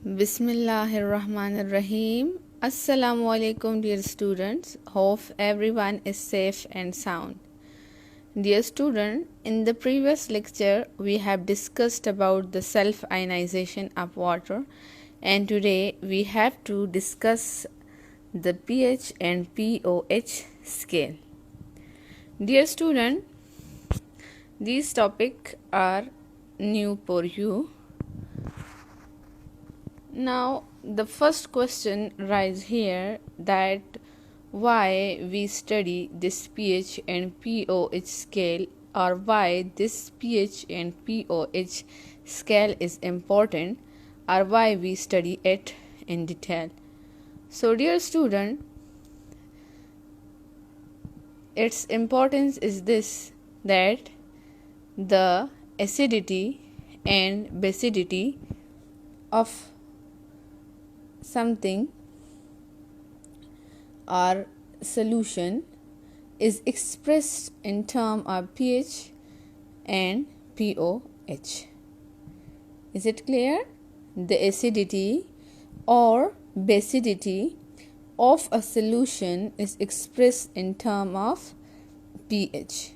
Bismillahirrahmanirrahim. Assalamu alaikum, dear students. Hope everyone is safe and sound. Dear student, in the previous lecture we have discussed about the self-ionization of water, and today we have to discuss the pH and pOH scale. Dear student, these topics are new for you. Now the first question rises here, that why we study this pH and pOH scale, or why this pH and pOH scale is important, or why we study it in detail. So dear student, its importance is this, that the acidity and basicity of something or solution is expressed in terms of pH and pOH. Is it clear? The acidity or basicity of a solution is expressed in terms of pH.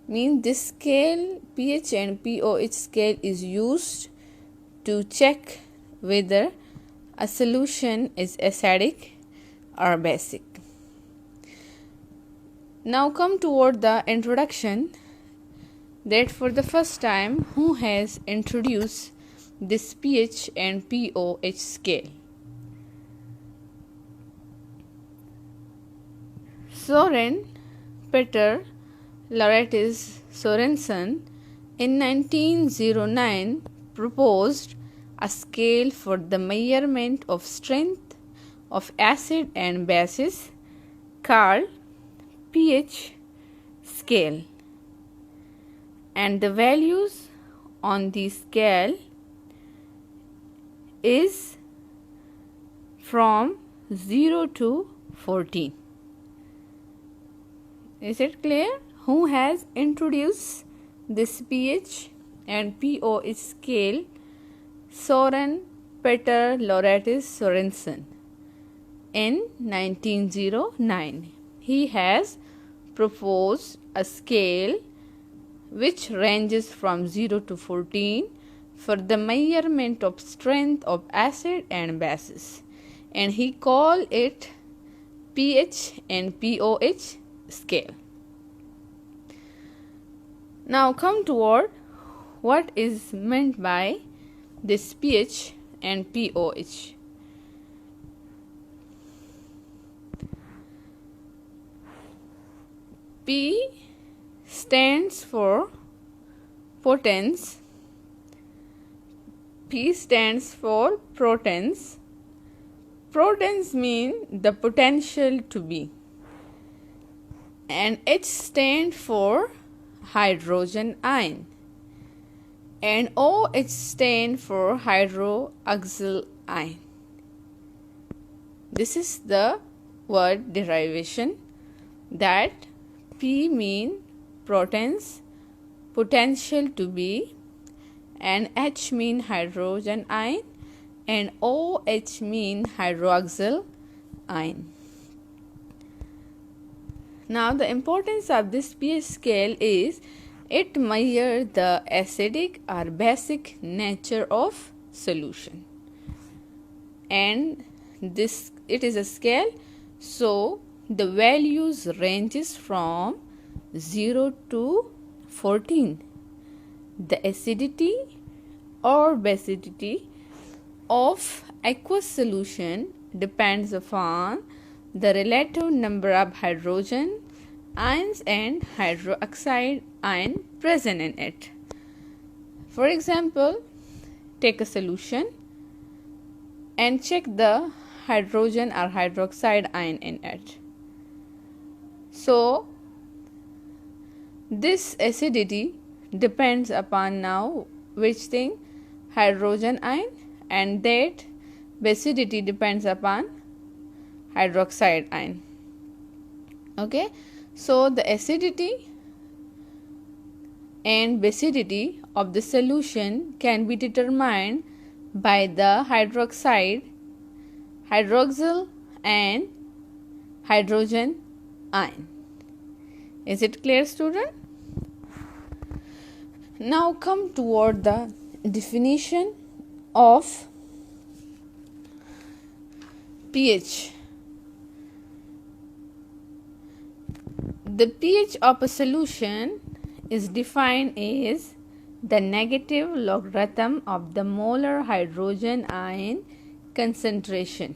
Means this scale, pH and pOH scale, is used to check whether a solution is acidic or basic. Now come toward the introduction, that for the first time who has introduced this pH and pOH scale. Søren Peter Laurentis Sørensen in 1909 proposed a scale for the measurement of strength of acid and bases called pH scale, and the values on the scale is from 0 to 14. Is it clear? Who has introduced this pH and pOH scale? Søren Peter Laurentis Sørensen in 1909. He has proposed a scale which ranges from 0 to 14 for the measurement of strength of acid and bases, and he called it pH and pOH scale. Now come toward what is meant by this pH and pOH. P stands for potence. P stands for protons. Protons mean the potential to be. And H stands for hydrogen ion. And OH stands for hydroxyl ion. This is the word derivation, that P mean protons, potential to be, and H mean hydrogen ion, and OH mean hydroxyl ion. Now the importance of this pH scale is it measures the acidic or basic nature of solution, and this it is a scale, so the values ranges from 0 to 14. The acidity or basicity of aqueous solution depends upon the relative number of hydrogen ions and hydroxide ion present in it. For example, take a solution and check the hydrogen or hydroxide ion in it. So this acidity depends upon now which thing? Hydrogen ion, and that basicity depends upon hydroxide ion. Okay, so the acidity and basicity of the solution can be determined by the hydroxyl and hydrogen ion. Is it clear, student? Now come toward the definition of pH. The pH of a solution is defined as the negative logarithm of the molar hydrogen ion concentration.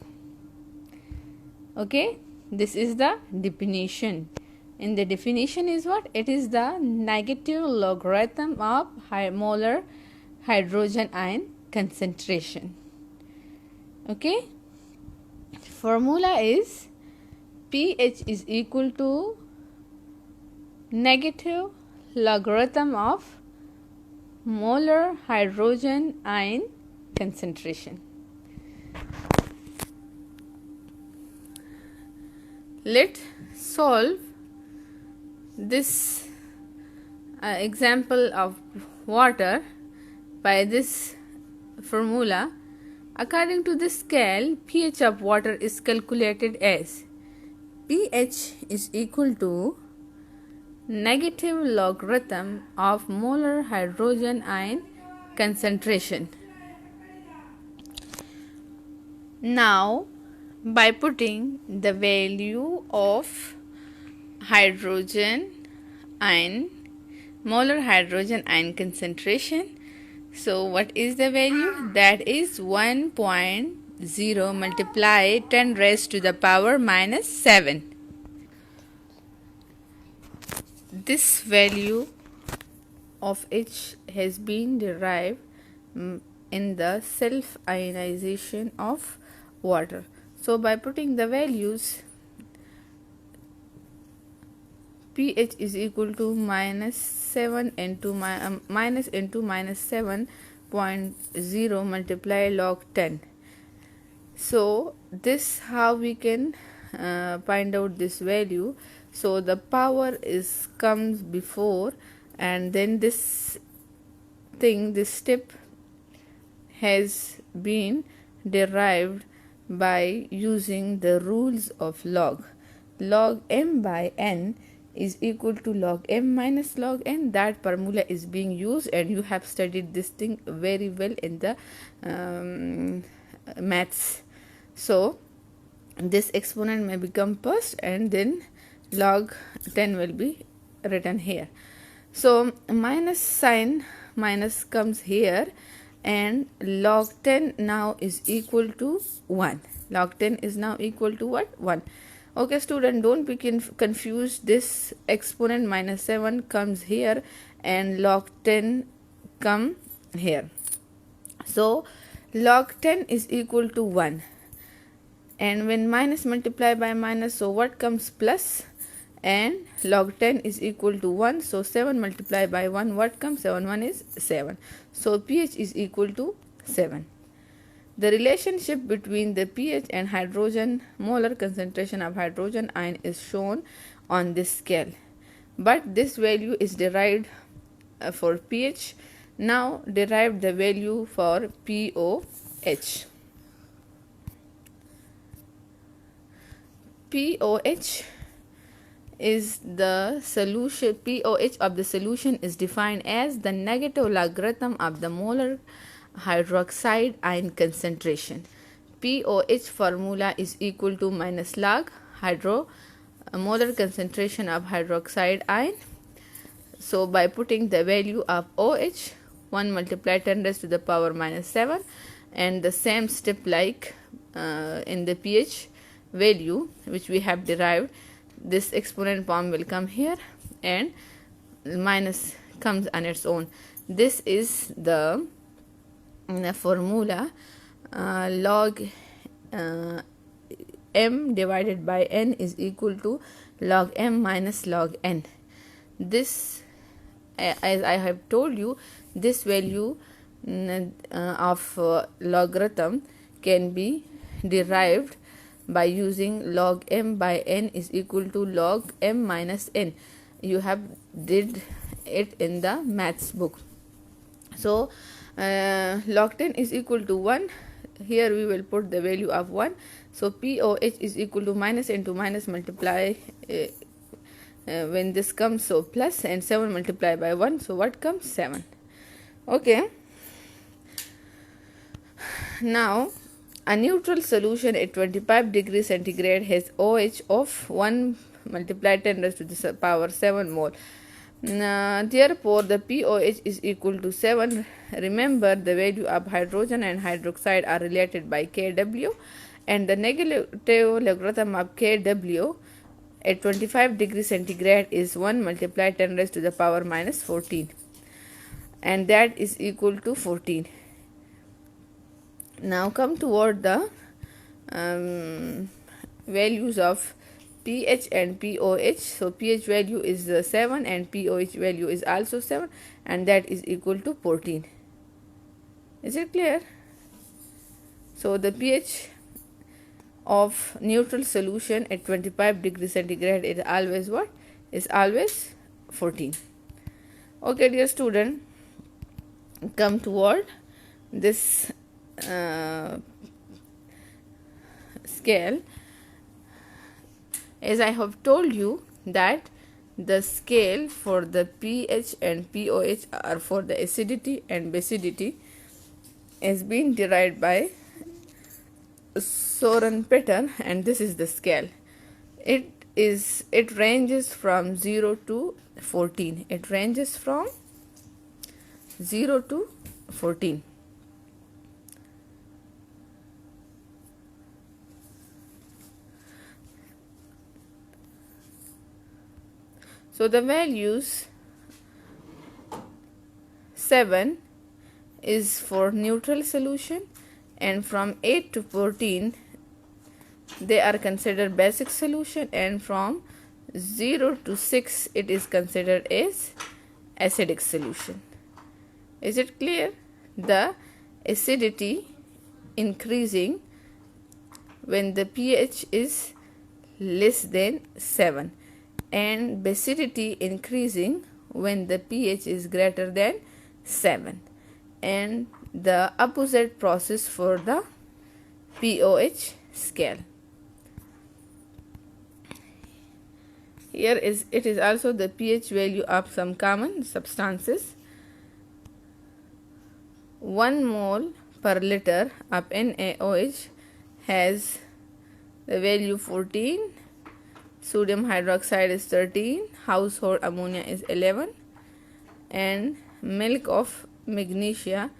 Okay, this is the definition. In the definition is what? It is the negative logarithm of molar hydrogen ion concentration. Okay, formula is pH is equal to negative logarithm of molar hydrogen ion concentration. Let's solve this example of water by this formula. According to this scale, pH of water is calculated as pH is equal to negative logarithm of molar hydrogen ion concentration. Now, by putting the value of hydrogen ion, molar hydrogen ion concentration, so what is the value? That is 1.0 multiply 10 raised to the power minus 7. This value of H has been derived in the self ionization of water. So by putting the values, pH is equal to minus 7 into minus 7.0 multiply log 10. So this how we can find out this value. So the power is comes before, and then this step has been derived by using the rules of log. Log m by n is equal to log m minus log n. That formula is being used, and you have studied this thing very well in the maths. So this exponent may become first, and then log 10 will be written here. So minus sign minus comes here, and log 10 now is equal to 1. Log 10 is now equal to what? 1. Okay, student, don't be confused. This exponent minus 7 comes here and log 10 come here. So log 10 is equal to 1, and when minus multiply by minus, so what comes? Plus, and log 10 is equal to 1, so 7 multiplied by 1, what comes? 7 1 is 7. So pH is equal to 7. The relationship between the pH and hydrogen molar concentration of hydrogen ion is shown on this scale, but this value is derived for pH. Now derive the value for POH. POH is the solution. POH of the solution is defined as the negative logarithm of the molar hydroxide ion concentration. POH formula is equal to minus log molar concentration of hydroxide ion. So by putting the value of OH, 1 multiply 10 raised to the power minus 7, and the same step like in the pH value which we have derived, this exponent form will come here and minus comes on its own. This is the formula. Log m divided by n is equal to log m minus log n. This, as I have told you, this value of logarithm can be derived by using log m by n is equal to log m minus n. You have did it in the maths book. So log 10 is equal to 1. Here we will put the value of 1. So POH is equal to minus into minus multiply when this comes, so plus, and 7 multiplied by 1, so what comes? 7. Okay. Now a neutral solution at 25 degrees centigrade has OH of 1 multiplied 10 raised to the power 7 mole. Therefore the POH is equal to 7. Remember, the value of hydrogen and hydroxide are related by kW, and the negative logarithm of kW at 25 degrees centigrade is 1 multiplied 10 raised to the power minus 14, and that is equal to 14. Now come toward the values of pH and POH. So pH value is 7 and POH value is also 7, and that is equal to 14. Is it clear? So the pH of neutral solution at 25 degrees centigrade is always what? Is always 14. Okay, dear student, come toward this scale. As I have told you that the scale for the pH and POH are for the acidity and basicity has been derived by Soren Peter, and this is the scale. It ranges from 0 to 14. It ranges from 0 to 14. So the values 7 is for neutral solution, and from 8 to 14 they are considered basic solution, and from 0 to 6 it is considered as acidic solution. Is it clear? The acidity increasing when the pH is less than 7, and basicity increasing when the pH is greater than 7, and the opposite process for the POH scale. Here it is also the pH value of some common substances. 1 mole per liter of NaOH has the value 14. Sodium hydroxide is 13, household ammonia is 11, and milk of magnesia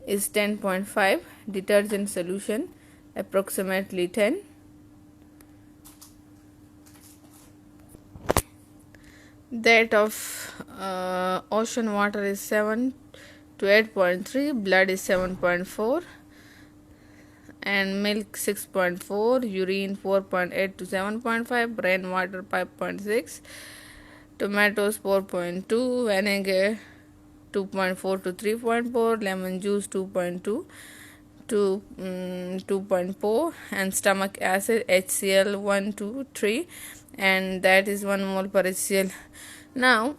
is 10.5, detergent solution approximately 10. That of ocean water is 7 to 8.3, blood is 7.4, and milk 6.4, urine 4.8 to 7.5, rainwater 5.6, tomatoes 4.2, vinegar 2.4 to 3.4, lemon juice 2.2 to 2.4, and stomach acid HCl 1 to 3, and that is 1 mole per HCl. Now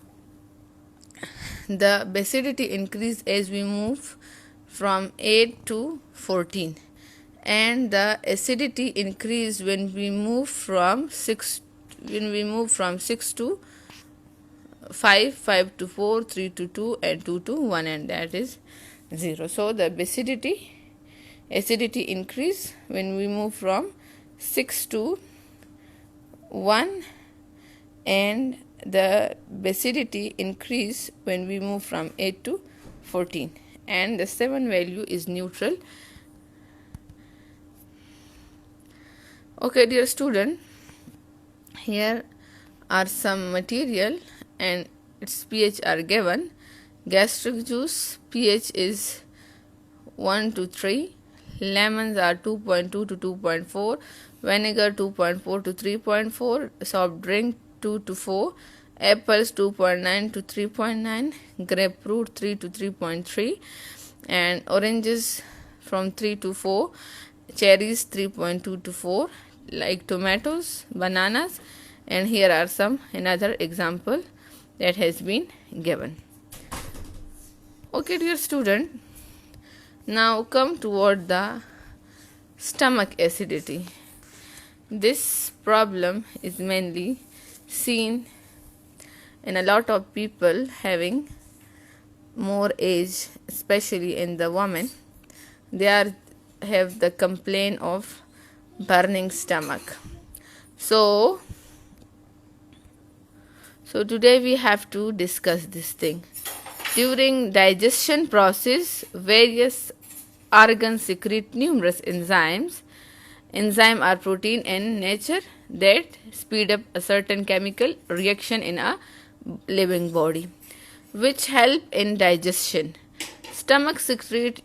the basicity increase as we move from 8 to 14, and the acidity increase when we move from 6 to 5, 5 to 4, 3 to 2, and 2 to 1, and that is 0. So the acidity increase when we move from 6 to 1, and the basicity increase when we move from 8 to 14, and the 7 value is neutral. Okay, dear student, here are some material and its pH are given. Gastric juice pH is 1 to 3, lemons are 2.2 to 2.4, vinegar 2.4 to 3.4, soft drink 2 to 4, apples 2.9 to 3.9, grapefruit 3 to 3.3, and oranges from 3 to 4, cherries 3.2 to 4, like tomatoes, bananas, and here are some another example that has been given. Okay, dear student, Now come toward the stomach acidity. This problem is mainly seen in a lot of people having more age, especially in the women. They have the complaint of burning stomach. So today we have to discuss this thing. During digestion process, various organs secrete numerous enzymes. Enzymes are protein in nature that speed up a certain chemical reaction in a living body, which help in digestion. Stomach secrete,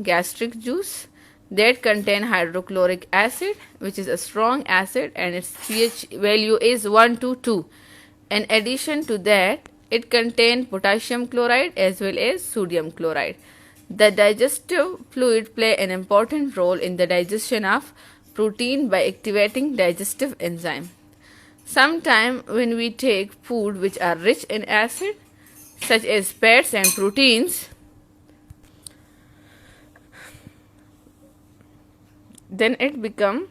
gastric juice that contain hydrochloric acid, which is a strong acid, and its pH value is 1 to 2. In addition to that, it contains potassium chloride as well as sodium chloride. The digestive fluid play an important role in the digestion of protein by activating digestive enzyme. Sometimes when we take food which are rich in acid, such as fats and proteins, then it become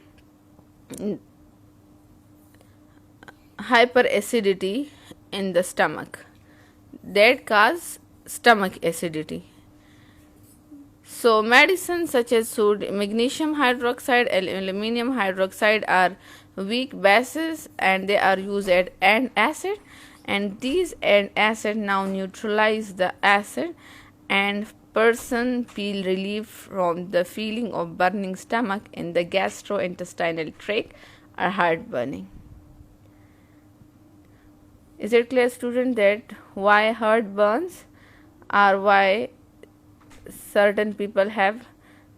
hyperacidity in the stomach that cause stomach acidity. So medicines such as magnesium hydroxide and aluminum hydroxide are weak bases, and they are used as antacid, and these antacid now neutralize the acid, and person feel relief from the feeling of burning stomach in the gastrointestinal tract or heartburning. Is it clear, student, that why heart burns or why certain people have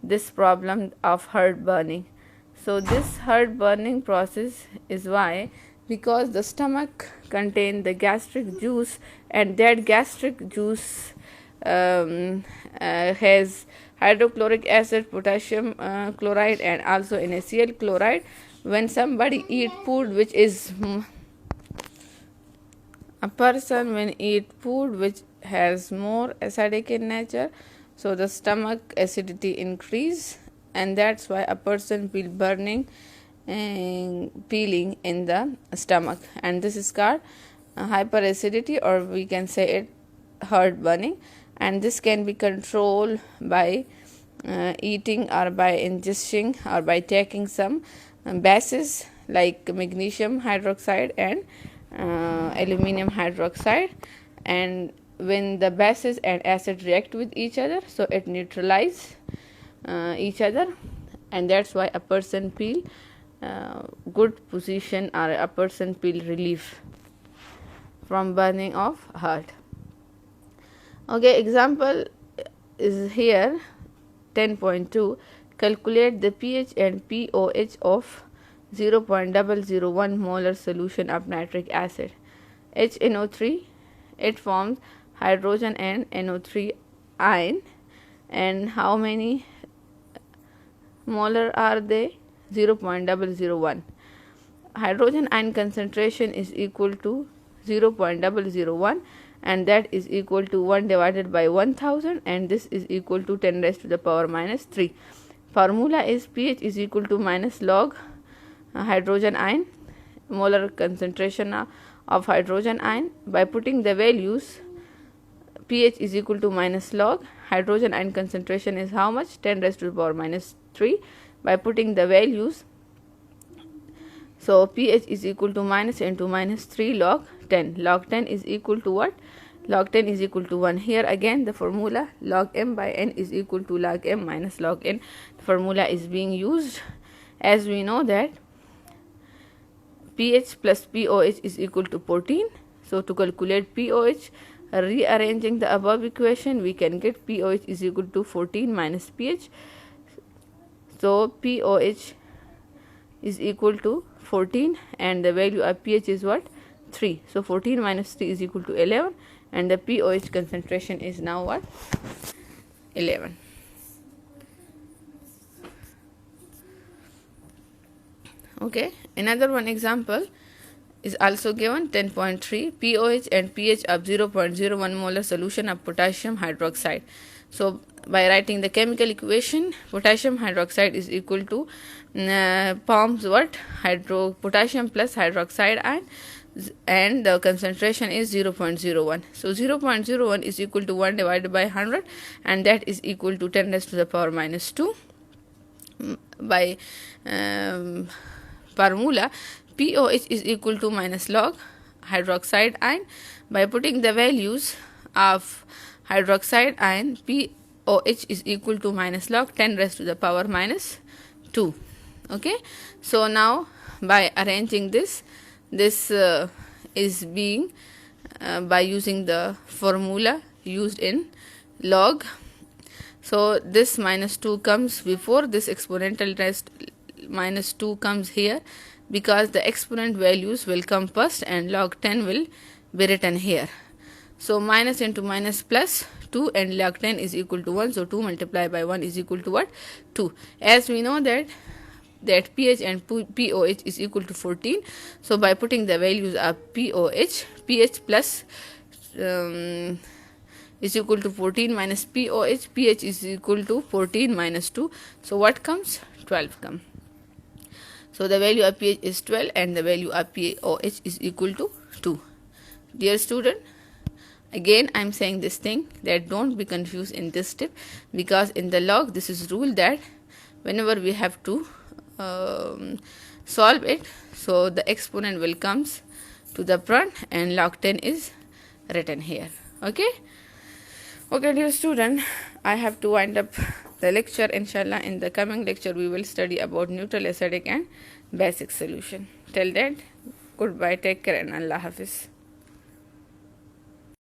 this problem of heart burning? So this heart burning process is why, because the stomach contains the gastric juice, and that gastric juice has hydrochloric acid, potassium chloride, and also NaCl chloride. When somebody eat food which is a person when eat food which has more acidic in nature, so the stomach acidity increase, and that's why a person feel burning and feeling in the stomach, and this is called hyperacidity, or we can say it heart burning. And this can be controlled by eating or by ingesting or by taking some bases like magnesium hydroxide and aluminum hydroxide, and when the bases and acid react with each other, so it neutralize each other, and that's why a person feel good position, or a person feel relief from burning of heart. Okay, example is here 10.2. Calculate the pH and pOH of 0.001 molar solution of nitric acid. HNO3, it forms hydrogen and NO3 ion, and how many molar are they? 0.001. Hydrogen ion concentration is equal to 0.001, and that is equal to 1 divided by 1000, and this is equal to 10 raised to the power minus 3. Formula is pH is equal to minus log hydrogen ion, molar concentration of hydrogen ion. By putting the values, pH is equal to minus log hydrogen ion concentration is how much? 10 raised to the power minus 3. By putting the values, so pH is equal to minus into minus 3 log 10. Log 10 is equal to what? Log 10 is equal to 1. Here again the formula log m by n is equal to log m minus log n. The formula is being used, as we know that pH plus pOH is equal to 14. So to calculate pOH, rearranging the above equation, we can get pOH is equal to 14 minus pH. So pOH is equal to 14, and the value of pH is what? 3. So 14 minus 3 is equal to 11, and the pOH concentration is now what? 11. Okay, another one example is also given 10.3. pOH and pH of 0.01 molar solution of potassium hydroxide. So by writing the chemical equation, potassium hydroxide is equal to forms what? Potassium plus hydroxide ion, and the concentration is 0.01. So 0.01 is equal to 1 divided by 100, and that is equal to 10 raised to the power minus 2. By formula, POH is equal to minus log hydroxide ion. By putting the values of hydroxide ion, POH is equal to minus log 10 raised to the power minus 2. Okay, so now by arranging this is being by using the formula used in log. So this minus 2 comes before this exponential rest, minus 2 comes here, because the exponent values will come first and log 10 will be written here. So minus into minus plus 2, and log 10 is equal to 1. So 2 multiplied by 1 is equal to what? 2. As we know that pH and POH is equal to 14. So by putting the values of pH plus is equal to 14 minus pH is equal to 14 minus 2. So what comes? 12 come. So the value of pH is 12 and the value of POH is equal to 2. Dear student, again I am saying this thing, that don't be confused in this step, because in the log this is rule that whenever we have to solve it, so the exponent will comes to the front and log 10 is written here. Okay, dear student, I have to wind up the lecture. Inshallah, in the coming lecture we will study about neutral, acidic and basic solution. Till then, goodbye, take care, and Allah Hafiz.